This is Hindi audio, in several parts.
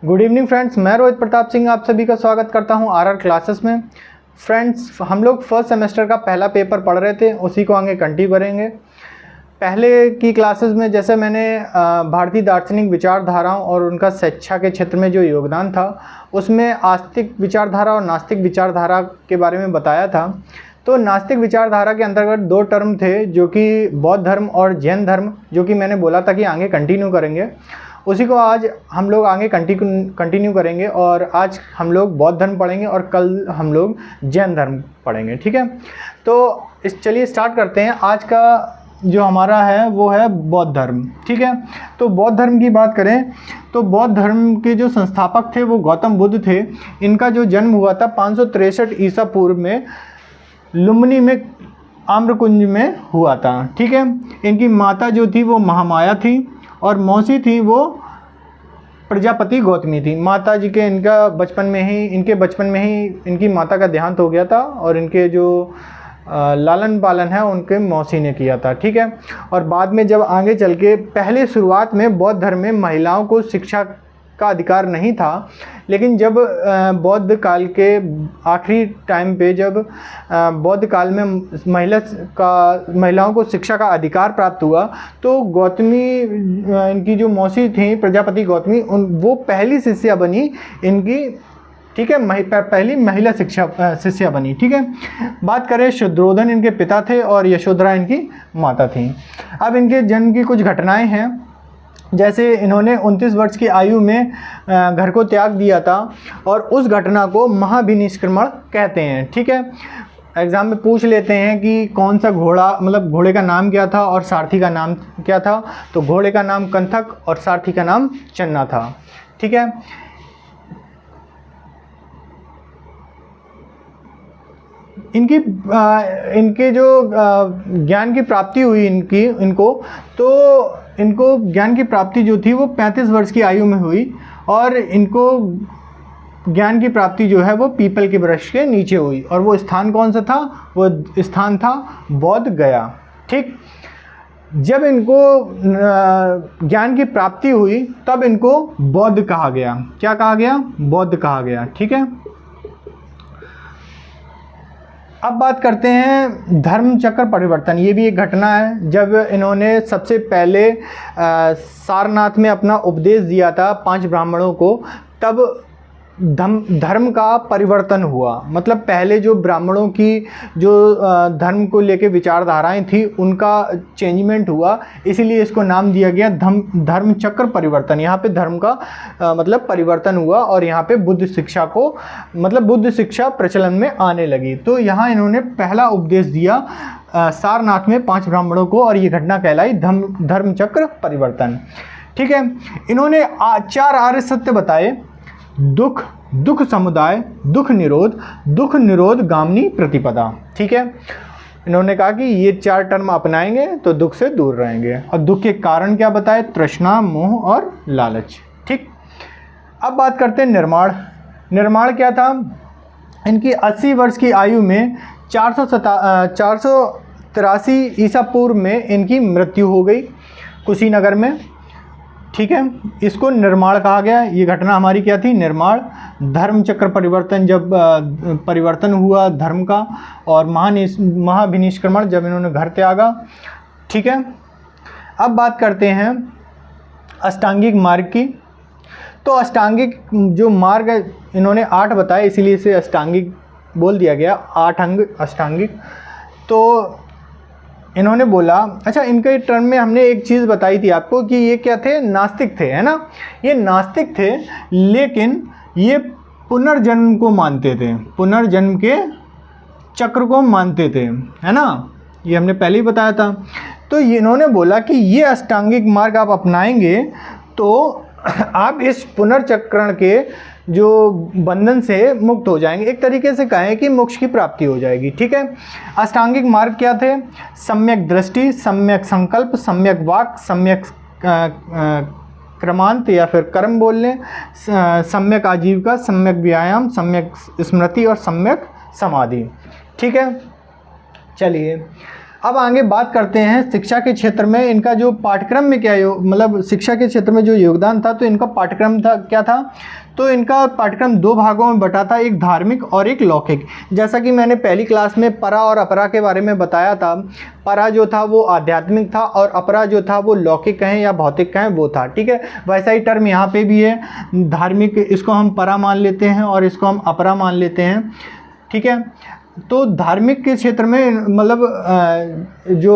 गुड इवनिंग फ्रेंड्स, मैं रोहित प्रताप सिंह आप सभी का स्वागत करता हूं आरआर क्लासेस में। फ्रेंड्स, हम लोग फर्स्ट सेमेस्टर का पहला पेपर पढ़ रहे थे, उसी को आगे कंटिन्यू करेंगे। पहले की क्लासेस में जैसे मैंने भारतीय दार्शनिक विचारधाराओं और उनका शिक्षा के क्षेत्र में जो योगदान था, उसमें आस्तिक विचारधारा और नास्तिक विचारधारा के बारे में बताया था। तो नास्तिक विचारधारा के अंतर्गत दो टर्म थे, जो कि बौद्ध धर्म और जैन धर्म, जो कि मैंने बोला था कि आगे कंटिन्यू करेंगे। उसी को आज हम लोग आगे कंटिन्यू करेंगे और आज हम लोग बौद्ध धर्म पढ़ेंगे और कल हम लोग जैन धर्म पढ़ेंगे। ठीक है, तो चलिए स्टार्ट करते हैं। आज का जो हमारा है वो है बौद्ध धर्म। ठीक है, तो बौद्ध धर्म की बात करें तो बौद्ध धर्म के जो संस्थापक थे वो गौतम बुद्ध थे। इनका जो जन्म हुआ था 563 ईसा पूर्व में लुम्बिनी में आम्रकुंज में हुआ था। ठीक है, इनकी माता जो थी वो महामाया थी और मौसी थी वो प्रजापति गौतमी थी। माता जी के इनके बचपन में ही इनकी माता का देहांत हो गया था और इनके जो लालन पालन है उनके मौसी ने किया था। ठीक है, और बाद में जब आगे चल के पहले शुरुआत में बौद्ध धर्म में महिलाओं को शिक्षा का अधिकार नहीं था, लेकिन जब बौद्ध काल के आखिरी टाइम पे जब बौद्ध काल में महिलाओं को शिक्षा का अधिकार प्राप्त हुआ, तो गौतमी इनकी जो मौसी थी प्रजापति गौतमी वो पहली शिष्या बनी इनकी। ठीक है, पहली महिला शिष्या बनी। ठीक है, बात करें शुद्धोधन इनके पिता थे और यशोधरा इनकी माता थी। अब इनके जन्म की कुछ घटनाएं हैं, जैसे इन्होंने 29 वर्ष की आयु में घर को त्याग दिया था और उस घटना को महाभिनिष्क्रमण कहते हैं। ठीक है, एग्ज़ाम में पूछ लेते हैं कि कौन सा घोड़ा, मतलब घोड़े का नाम क्या था और सारथी का नाम क्या था। तो घोड़े का नाम कंथक और सारथी का नाम चन्ना था। ठीक है, इनके जो ज्ञान की प्राप्ति हुई इनको ज्ञान की प्राप्ति जो थी वो 35 वर्ष की आयु में हुई और इनको ज्ञान की प्राप्ति जो है वो पीपल के वृक्ष के नीचे हुई। और वो स्थान कौन सा था? वो स्थान था बोध गया। ठीक, जब इनको ज्ञान की प्राप्ति हुई तब इनको बौद्ध कहा गया। क्या कहा गया? बौद्ध कहा गया। ठीक है, अब बात करते हैं धर्म चक्र परिवर्तन। ये भी एक घटना है। जब इन्होंने सबसे पहले सारनाथ में अपना उपदेश दिया था 5 ब्राह्मणों को, तब धर्म का परिवर्तन हुआ। मतलब पहले जो ब्राह्मणों की जो धर्म को लेके विचारधाराएं थी उनका चेंजमेंट हुआ, इसीलिए इसको नाम दिया गया धर्म चक्र परिवर्तन। यहाँ पे धर्म का मतलब परिवर्तन हुआ और यहाँ पे बुद्ध शिक्षा प्रचलन में आने लगी। तो यहाँ इन्होंने पहला उपदेश दिया सारनाथ में 5 ब्राह्मणों को और ये घटना कहलाई धर्म चक्र परिवर्तन। ठीक है, इन्होंने 4 आर्य सत्य बताए: दुख समुदाय, दुख निरोध गामिनी प्रतिपदा। ठीक है, इन्होंने कहा कि ये 4 टर्म अपनाएंगे तो दुख से दूर रहेंगे। और दुख के कारण क्या बताए? तृष्णा, मोह और लालच। ठीक, अब बात करते हैं निर्माण क्या था? इनकी 80 वर्ष की आयु में 483 ईसा पूर्व में इनकी मृत्यु हो गई कुशीनगर में। ठीक है, इसको निर्माण कहा गया। ये घटना हमारी क्या थी? निर्माण। धर्म चक्र परिवर्तन, जब परिवर्तन हुआ धर्म का, और महाभिनिष्क्रमण जब इन्होंने घर त्यागा। ठीक है, अब बात करते हैं अष्टांगिक मार्ग की। तो अष्टांगिक जो मार्ग है इन्होंने 8 बताए, इसीलिए इसे अष्टांगिक बोल दिया गया, 8 अंग अष्टांगिक। तो इन्होंने बोला, अच्छा, इनके टर्म में हमने एक चीज़ बताई थी आपको कि ये क्या थे? नास्तिक थे, है ना। ये नास्तिक थे, लेकिन ये पुनर्जन्म को मानते थे, पुनर्जन्म के चक्र को मानते थे, है ना। ये हमने पहले ही बताया था। तो इन्होंने बोला कि ये अष्टांगिक मार्ग आप अपनाएंगे तो आप इस पुनर्चक्रण के जो बंधन से मुक्त हो जाएंगे। एक तरीके से कहें कि मोक्ष की प्राप्ति हो जाएगी। ठीक है, अष्टांगिक मार्ग क्या थे? सम्यक दृष्टि, सम्यक संकल्प, सम्यक वाक, सम्यक क्रमांत या फिर कर्म बोल लें, सम्यक आजीविका, सम्यक व्यायाम, सम्यक स्मृति और सम्यक समाधि। ठीक है, चलिए अब आगे बात करते हैं शिक्षा के क्षेत्र में इनका जो पाठ्यक्रम में क्या मतलब शिक्षा के क्षेत्र में जो योगदान था, तो इनका पाठ्यक्रम था क्या था, तो इनका पाठ्यक्रम दो भागों में बटा था, एक धार्मिक और एक लौकिक। जैसा कि मैंने पहली क्लास में परा और अपरा के बारे में बताया था, परा जो था वो आध्यात्मिक था और अपरा जो था वो लौकिक कहें या भौतिक कहें वो था, ठीक है। वैसा ही टर्म यहाँ पे भी है, धार्मिक इसको हम परा मान लेते हैं और इसको हम अपरा मान लेते हैं, ठीक है। तो धार्मिक के क्षेत्र में मतलब जो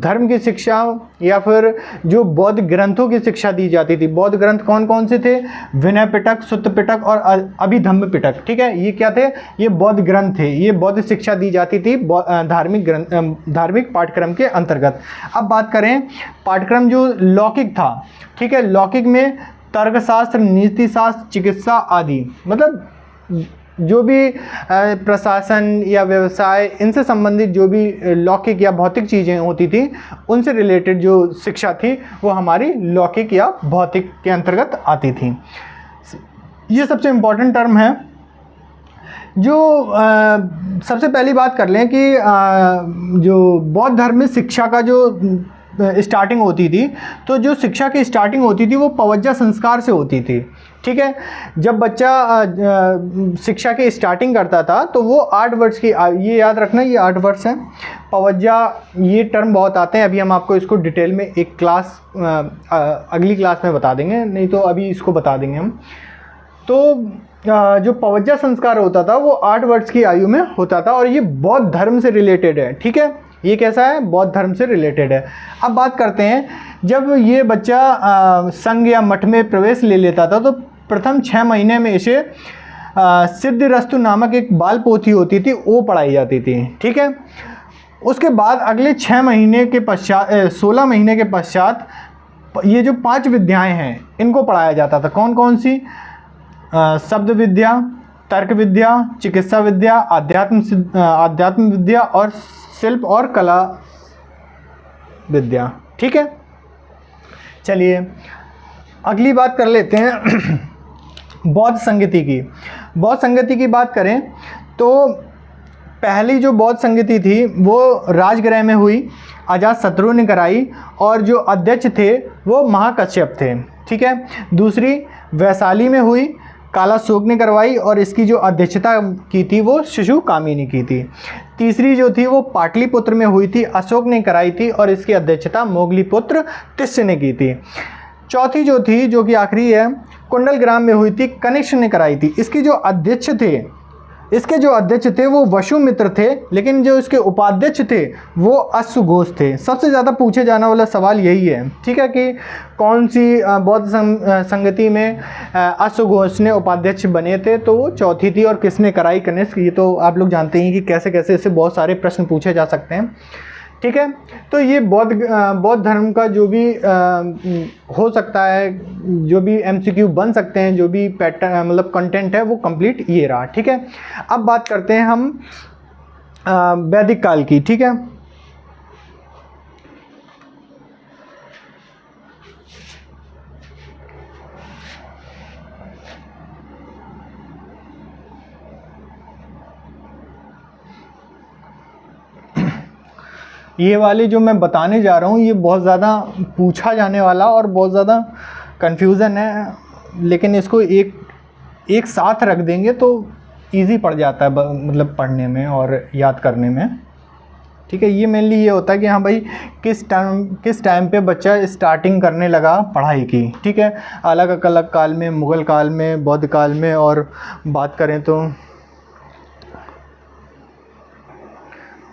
धर्म की शिक्षा या फिर जो बौद्ध ग्रंथों की शिक्षा दी जाती थी, बौद्ध ग्रंथ कौन कौन से थे, विनय पिटक, सुत्त पिटक और अभिधम्म पिटक, ठीक है। ये क्या थे, ये बौद्ध ग्रंथ थे, ये बौद्ध शिक्षा दी जाती थी धार्मिक पाठ्यक्रम के अंतर्गत। अब बात करें पाठ्यक्रम जो लौकिक था, ठीक है। लौकिक में तर्कशास्त्र, नीति शास्त्र, चिकित्सा आदि, मतलब जो भी प्रशासन या व्यवसाय इनसे संबंधित जो भी लौकिक या भौतिक चीज़ें होती थी उनसे रिलेटेड जो शिक्षा थी वो हमारी लौकिक या भौतिक के अंतर्गत आती थी। ये सबसे इम्पोर्टेंट टर्म है। जो सबसे पहली बात कर लें कि जो बौद्ध धर्म में शिक्षा का जो स्टार्टिंग होती थी, तो जो शिक्षा की स्टार्टिंग होती थी वो पवज्जा संस्कार से होती थी, ठीक है। जब बच्चा शिक्षा की स्टार्टिंग करता था तो वो 8 वर्ष की, ये याद रखना ये 8 वर्ष है। पवज्जा ये टर्म बहुत आते हैं, अभी हम आपको इसको डिटेल में एक क्लास अगली क्लास में बता देंगे, नहीं तो अभी इसको बता देंगे हम। तो जो पवज्जा संस्कार होता था वो 8 वर्ष की आयु में होता था और ये बौद्ध धर्म से रिलेटेड है, ठीक है। ये कैसा है, बौद्ध धर्म से रिलेटेड है। अब बात करते हैं, जब ये बच्चा संघ या मठ में प्रवेश ले लेता था तो प्रथम 6 महीने में इसे सिद्धिरस्तु नामक एक बाल पोथी होती थी वो पढ़ाई जाती थी, ठीक है। उसके बाद अगले 6 महीने के पश्चात 16 महीने के पश्चात ये जो 5 विद्याएं हैं इनको पढ़ाया जाता था। कौन कौन सी, शब्द विद्या, तर्क विद्या, चिकित्सा विद्या, आध्यात्म विद्या और शिल्प और कला विद्या, ठीक है। चलिए अगली बात कर लेते हैं बौद्ध संगति की। बौद्ध संगति की बात करें तो पहली जो बौद्ध संगति थी वो राजगृह में हुई, अजातशत्रु ने कराई और जो अध्यक्ष थे वो महाकश्यप थे, ठीक है। दूसरी वैशाली में हुई, कालाशोक ने करवाई और इसकी जो अध्यक्षता की थी वो शिशुकामी ने की थी। तीसरी जो थी वो पाटलिपुत्र में हुई थी, अशोक ने कराई थी और इसकी अध्यक्षता मोगलीपुत्र तिष्य ने की थी। चौथी जो थी, जो कि आखिरी है, कुंडलग्राम में हुई थी, कनिष्क ने कराई थी। इसके जो अध्यक्ष थे वो वसुमित्र थे, लेकिन जो इसके उपाध्यक्ष थे वो अश्वघोष थे। सबसे ज़्यादा पूछे जाने वाला सवाल यही है, ठीक है, कि कौन सी बौद्ध संगति में अश्वघोष ने उपाध्यक्ष बने थे, तो वो चौथी थी। और किसने कराई, कनिष्क। ये तो आप लोग जानते हैं कि कैसे कैसे इससे बहुत सारे प्रश्न पूछे जा सकते हैं, ठीक है। तो ये बौद्ध धर्म का जो भी हो सकता है, जो भी MCQ बन सकते हैं, जो भी पैटर्न मतलब कंटेंट है वो कंप्लीट ये रहा, ठीक है। अब बात करते हैं हम वैदिक काल की, ठीक है। ये वाले जो मैं बताने जा रहा हूँ ये बहुत ज़्यादा पूछा जाने वाला और बहुत ज़्यादा कन्फ्यूज़न है, लेकिन इसको एक साथ रख देंगे तो इजी पड़ जाता है मतलब पढ़ने में और याद करने में, ठीक है। ये मेनली ये होता है कि हाँ भाई किस टाइम पे बच्चा स्टार्टिंग करने लगा पढ़ाई की, ठीक है। अलग अलग काल में, मुग़ल काल में, बौद्ध काल में, और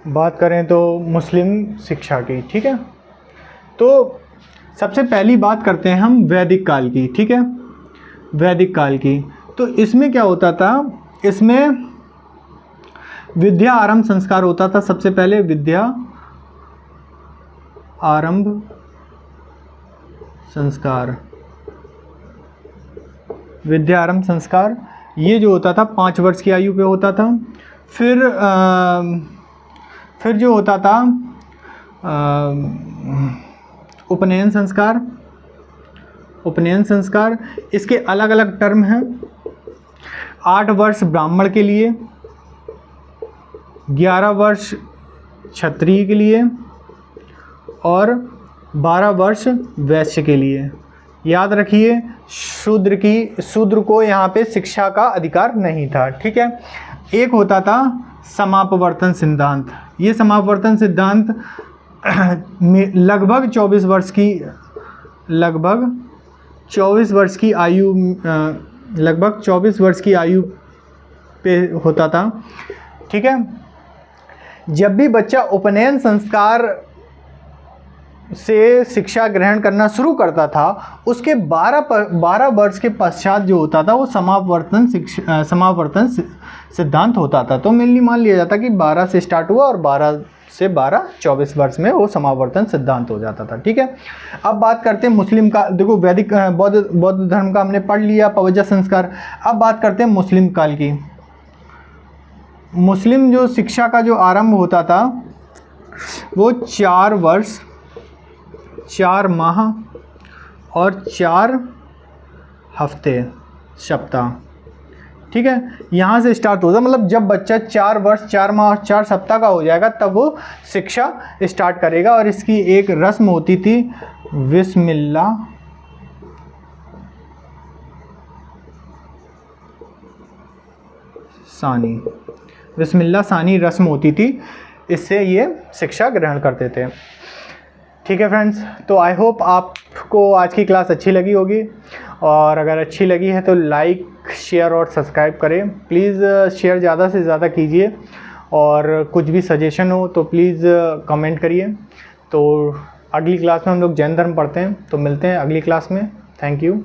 बात करें तो मुस्लिम शिक्षा की, ठीक है। तो सबसे पहली बात करते हैं हम वैदिक काल की, ठीक है। वैदिक काल की तो इसमें क्या होता था, इसमें विद्या आरंभ संस्कार होता था। सबसे पहले विद्या आरंभ संस्कार ये जो होता था 5 वर्ष की आयु पे होता था। फिर जो होता था उपनयन संस्कार, इसके अलग अलग टर्म हैं। 8 वर्ष ब्राह्मण के लिए, 11 वर्ष क्षत्रिय के लिए और 12 वर्ष वैश्य के लिए। याद रखिए शूद्र को यहाँ पे शिक्षा का अधिकार नहीं था, ठीक है। एक होता था समापवर्तन सिद्धांत। ये समापवर्तन सिद्धांत लगभग 24 वर्ष की आयु पे होता था, ठीक है। जब भी बच्चा उपनयन संस्कार से शिक्षा ग्रहण करना शुरू करता था, उसके 12 वर्ष के पश्चात जो होता था वो समापवर्तन सिद्धांत होता था। तो मेनली मान लिया जाता कि 12 से स्टार्ट हुआ और 12 से 24 वर्ष में वो समापवर्तन सिद्धांत हो जाता था, ठीक है। अब बात करते हैं मुस्लिम का। देखो वैदिक बौद्ध धर्म का हमने पढ़ लिया, पवज्जा संस्कार। अब बात करते हैं मुस्लिम काल की। मुस्लिम जो शिक्षा का जो आरंभ होता था वो 4 वर्ष 4 माह और 4 हफ्ते सप्ताह, ठीक है, यहाँ से स्टार्ट होता। मतलब जब बच्चा 4 वर्ष 4 माह और 4 सप्ताह का हो जाएगा तब वो शिक्षा स्टार्ट करेगा। और इसकी एक रस्म होती थी बिस्मिल्लाह सानी रस्म होती थी। इससे ये शिक्षा ग्रहण करते थे, ठीक है फ्रेंड्स। तो आई होप आपको आज की क्लास अच्छी लगी होगी, और अगर अच्छी लगी है तो लाइक शेयर और सब्सक्राइब करें। प्लीज़ शेयर ज़्यादा से ज़्यादा कीजिए, और कुछ भी सजेशन हो तो प्लीज़ कमेंट करिए। तो अगली क्लास में हम लोग जैन धर्म पढ़ते हैं, तो मिलते हैं अगली क्लास में। Thank you.